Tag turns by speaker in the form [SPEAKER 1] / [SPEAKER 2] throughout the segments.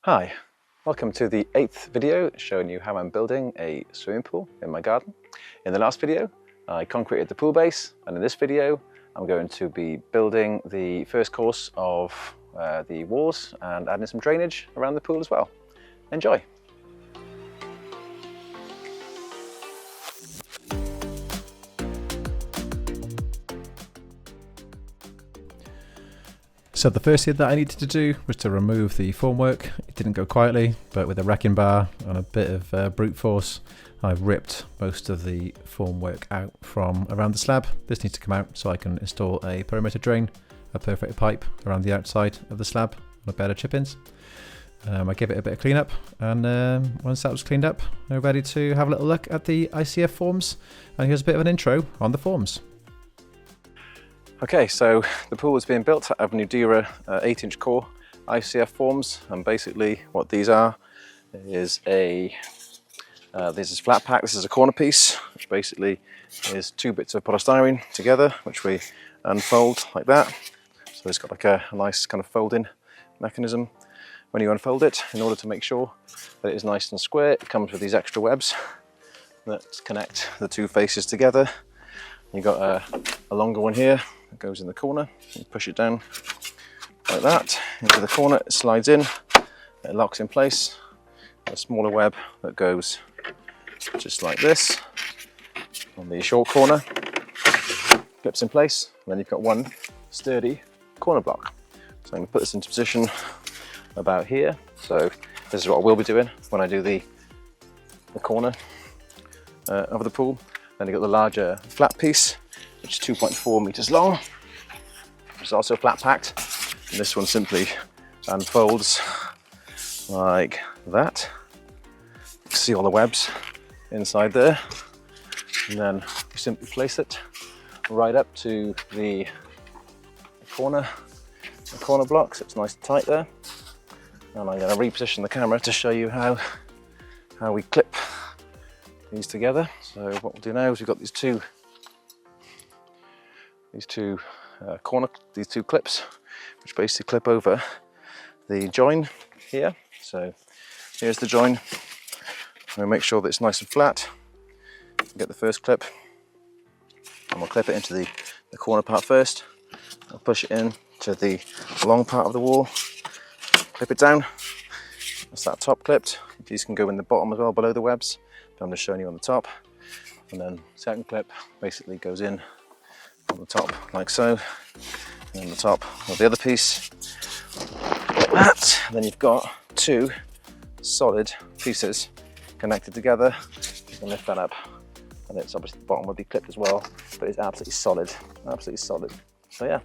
[SPEAKER 1] Hi, welcome to the 8th video showing you how I'm building a swimming pool in my garden. In the last video I concreted the pool base, and in this video I'm going to be building the first course of the walls and adding some drainage around the pool as well. Enjoy!
[SPEAKER 2] So the first thing that I needed to do was to remove the formwork. It didn't go quietly, but with a wrecking bar and a bit of brute force, I've ripped most of the formwork out from around the slab. This needs to come out so I can install a perimeter drain, a perforated pipe around the outside of the slab on a bed of chip-ins. I give it a bit of cleanup, and once that was cleaned up, we're ready to have a little look at the ICF forms. And here's a bit of an intro on the forms.
[SPEAKER 1] Okay, so the pool is being built out of Nudura 8-inch core ICF forms, and basically what these are is this is flat pack. This is a corner piece, which basically is 2 bits of polystyrene together, which we unfold like that. So it's got like a nice kind of folding mechanism when you unfold it, in order to make sure that it is nice and square. It comes with these extra webs that connect the 2 faces together. You've got a longer one here that goes in the corner. You push it down like that into the corner, it slides in, it locks in place. A smaller web that goes just like this on the short corner, clips in place, and then you've got one sturdy corner block. So I'm going to put this into position about here. So this is what I will be doing when I do the corner of the pool. Then you've got the larger flat piece, which is 2.4 meters long. It's also flat packed. And this one simply unfolds like that. You can see all the webs inside there. And then you simply place it right up to the corner block, so it's nice and tight there. And I'm going to reposition the camera to show you how we clip these together. So what we'll do now is we've got these two clips, which basically clip over the join here. So here's the join. We'll make sure that it's nice and flat. Get the first clip, and we'll clip it into the corner part first. I'll push it in to the long part of the wall, clip it down. That's that top clipped. These can go in the bottom as well, below the webs. I'm just showing you on the top. And then second clip basically goes in on the top like so, and then the top of the other piece like that. And then you've got 2 solid pieces connected together. You can lift that up, and it's obviously the bottom will be clipped as well, but it's absolutely solid, absolutely solid. So yeah,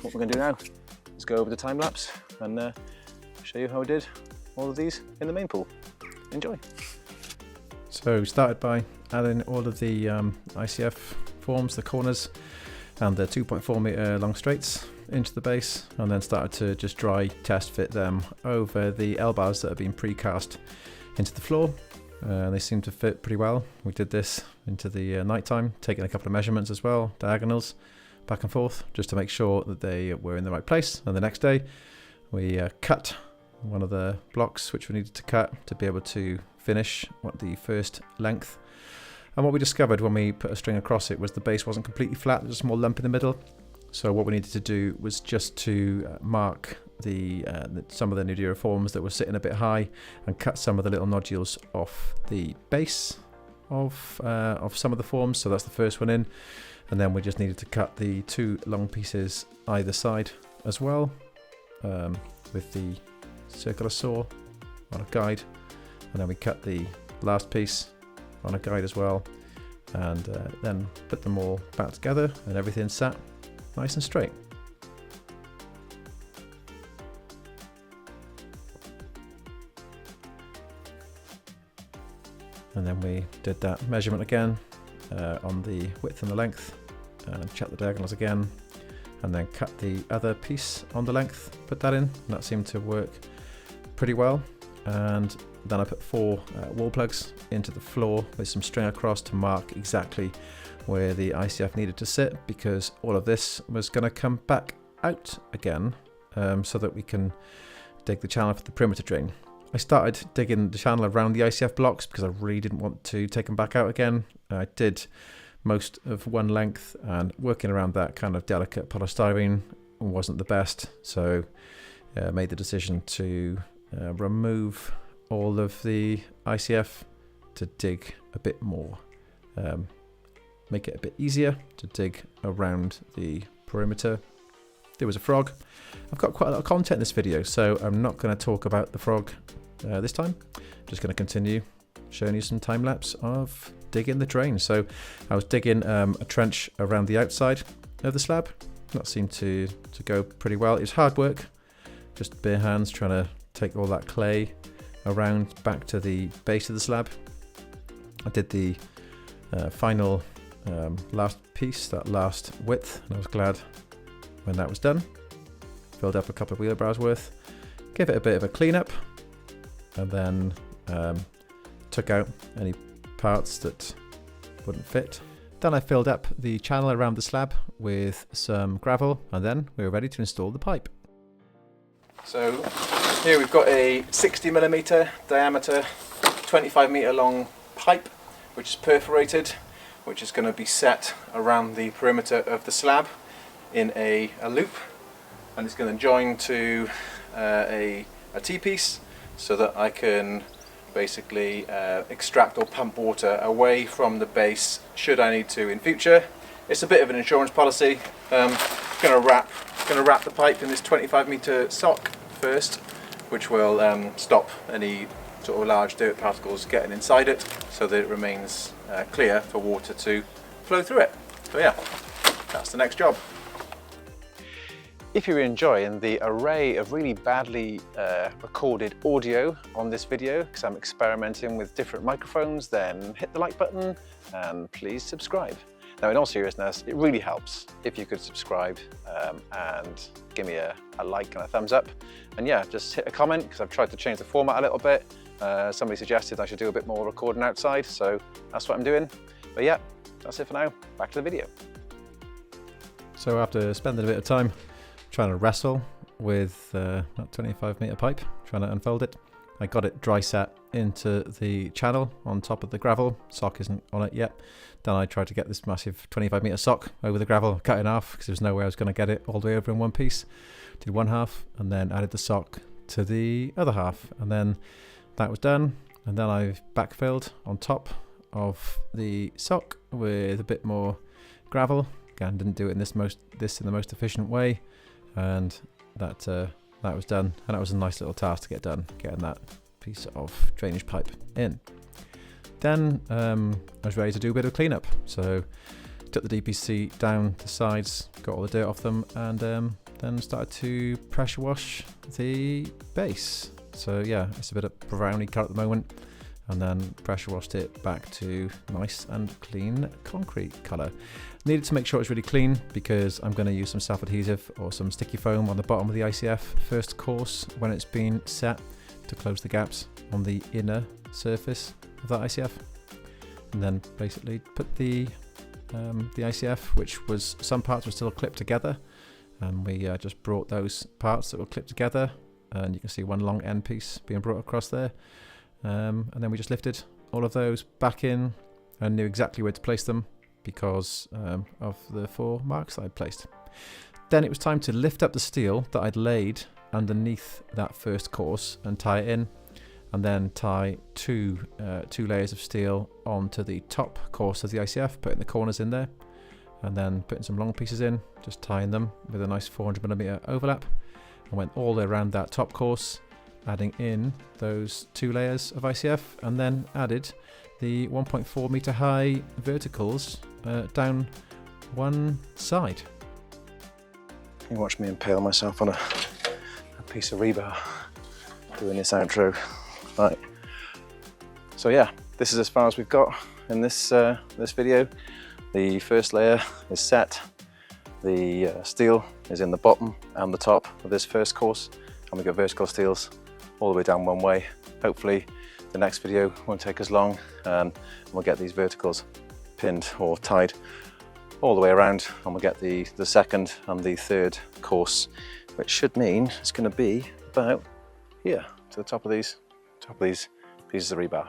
[SPEAKER 1] what we're going to do now is go over the time lapse and show you how we did all of these in the main pool. Enjoy.
[SPEAKER 2] So we started by adding all of the ICF forms, the corners and the 2.4 meter long straights into the base, and then started to just dry test fit them over the L-bars that have been precast into the floor. They seem to fit pretty well. We did this into the night time, taking a couple of measurements as well, diagonals back and forth, just to make sure that they were in the right place. And the next day we cut one of the blocks which we needed to cut to be able to finish the first length. And what we discovered when we put a string across it was the base wasn't completely flat, there was a small lump in the middle. So what we needed to do was just to mark some of the Nudura forms that were sitting a bit high, and cut some of the little nodules off the base of some of the forms. So that's the first one in, and then we just needed to cut the 2 long pieces either side as well, with the circular saw on a guide. And then we cut the last piece on a guide as well, and then put them all back together, and everything sat nice and straight. And then we did that measurement again on the width and the length, and check the diagonals again, and then cut the other piece on the length, put that in, and that seemed to work pretty well. And then I put 4 wall plugs into the floor with some string across to mark exactly where the ICF needed to sit, because all of this was going to come back out again, so that we can dig the channel for the perimeter drain. I started digging the channel around the ICF blocks because I really didn't want to take them back out again. I did most of one length, and working around that kind of delicate polystyrene wasn't the best, so made the decision to remove all of the ICF to dig a bit more, make it a bit easier to dig around the perimeter. There was a frog. I've got quite a lot of content in this video, so I'm not going to talk about the frog this time. I'm just going to continue showing you some time lapse of digging the drain. So I was digging a trench around the outside of the slab. That seemed to go pretty well. It was hard work, just bare hands trying to take all that clay around back to the base of the slab. I did the final last piece, that last width, and I was glad when that was done. Filled up a couple of wheelbarrows worth, gave it a bit of a clean up, and then took out any parts that wouldn't fit. Then I filled up the channel around the slab with some gravel, and then we were ready to install the pipe.
[SPEAKER 1] So here we've got a 60mm diameter, 25m long pipe, which is perforated, which is going to be set around the perimeter of the slab in a loop, and it's going to join to a T-piece so that I can basically extract or pump water away from the base should I need to in future. It's a bit of an insurance policy. Going to wrap the pipe in this 25m sock first, which will stop any sort of large dirt particles getting inside it, so that it remains clear for water to flow through it. So yeah, that's the next job. If you're enjoying the array of really badly recorded audio on this video, because I'm experimenting with different microphones, then hit the like button and please subscribe. Now, in all seriousness, it really helps if you could subscribe and give me a like and a thumbs up. And yeah, just hit a comment, because I've tried to change the format a little bit. Somebody suggested I should do a bit more recording outside, so that's what I'm doing. But yeah, that's it for now. Back to the video.
[SPEAKER 2] So after spending a bit of time trying to wrestle with that 25m pipe, trying to unfold it, I got it dry set into the channel on top of the gravel. Sock isn't on it yet. Then I tried to get this massive 25m sock over the gravel, cut it in half because there was no way I was going to get it all the way over in one piece. Did one half and then added the sock to the other half, and then that was done. And then I backfilled on top of the sock with a bit more gravel. Again, didn't do it in this in the most efficient way, and that was done. And that was a nice little task to get done, getting that piece of drainage pipe in. Then I was ready to do a bit of cleanup. So took the DPC down the sides, got all the dirt off them, and then started to pressure wash the base. So yeah, it's a bit of brownie colour at the moment, and then pressure washed it back to nice and clean concrete colour. Needed to make sure it's really clean because I'm going to use some self-adhesive or some sticky foam on the bottom of the ICF first course when it's been set to close the gaps on the inner surface of that ICF. And then basically put the ICF, which was, some parts were still clipped together, and we just brought those parts that were clipped together, and you can see one long end piece being brought across there. And then we just lifted all of those back in and knew exactly where to place them because of the 4 marks that I'd placed. Then it was time to lift up the steel that I'd laid underneath that first course and tie it in, and then tie two layers of steel onto the top course of the ICF, putting the corners in there, and then putting some long pieces in, just tying them with a nice 400mm overlap, and went all the way around that top course, adding in those 2 layers of ICF, and then added the 1.4 meter high verticals down one side.
[SPEAKER 1] You watch me impale myself on a piece of rebar doing this outro. Right. So yeah, this is as far as we've got in this this video. The first layer is set. The steel is in the bottom and the top of this first course, and we've got vertical steels all the way down one way. Hopefully the next video won't take as long, and we'll get these verticals pinned or tied all the way around, and we'll get the second and the third course, which should mean it's going to be about here to the top of these pieces of rebar.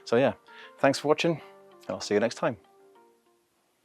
[SPEAKER 1] So yeah, thanks for watching, and I'll see you next time.